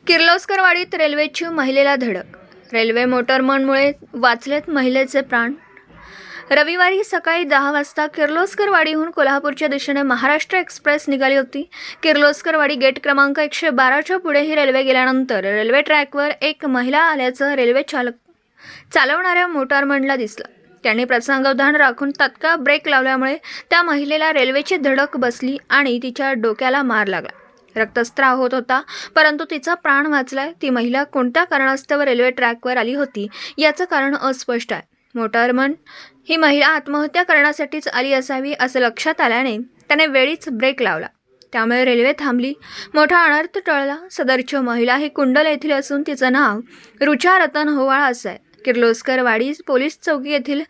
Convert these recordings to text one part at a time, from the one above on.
किर्लोस्करवाडीत रेल्वेची महिलेला धडक. रेल्वे मोटरमनमुळे वाचलेत महिलेचे प्राण. रविवारी सकाळी 10 वाजता किर्लोस्करवाडीहून कोल्हापूरच्या दिशेने महाराष्ट्र एक्सप्रेस निघाली होती. किर्लोस्करवाडी गेट क्रमांक 112च्या पुढे ही रेल्वे गेल्यानंतर रेल्वे ट्रॅकवर एक महिला आल्याचं रेल्वे चालवणाऱ्या मोटरमनला दिसलं. त्यांनी प्रसंगावधान राखून तात्काळ ब्रेक लावल्यामुळे त्या महिलेला रेल्वेची धडक बसली आणि तिच्या डोक्याला मार लागला. रक्तस्राव होत होता, परंतु तिचा प्राण वाचलाय. ती महिला कोणत्या कारणास्तव रेल्वे ट्रॅकवर आली होती याचं कारण अस्पष्ट आहे. मोटरमन ही महिला आत्महत्या करण्यासाठीच आली असावी असं लक्षात आल्याने त्याने वेळीच ब्रेक लावला. त्यामुळे रेल्वे थांबली. मोठा अनर्थ टळला. सदरची महिला ही कुंडल येथील असून तिचं नाव रुचा रतन होवाळ असं आहे. किर्लोस्करवाडी पोलीस चौकी येथील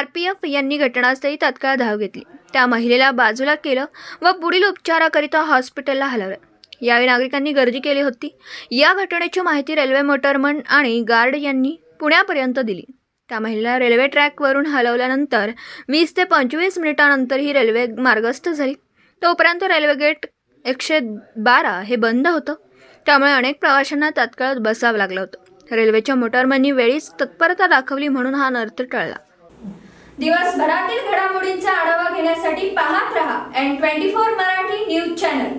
RPF यांनी घटनास्थळी तात्काळ धाव घेतली. त्या महिलेला बाजूला केलं व पुढील उपचाराकरिता हॉस्पिटलला हलवलं. यावेळी नागरिकांनी गर्दी केली होती. या घटनेची माहिती रेल्वे मोटरमन आणि गार्ड यांनी पुण्यापर्यंत दिली. त्या महिलेला रेल्वे ट्रॅकवरून हलवल्यानंतर 20 ते 25 मिनिटांनंतर ही रेल्वे मार्गस्थ झाली. तोपर्यंत रेल्वे गेट 112 हे बंद होतं. त्यामुळे अनेक प्रवाशांना तात्काळ बसावं लागलं होतं. रेल्वेच्या मोटरमननी वेळीच तत्परता दाखवली म्हणून हा अनर्थ टळला. दिवसभरातील घडामोडींचा आढावा घेण्यासाठी पाहत रहा N24 मराठी न्यूज चॅनल.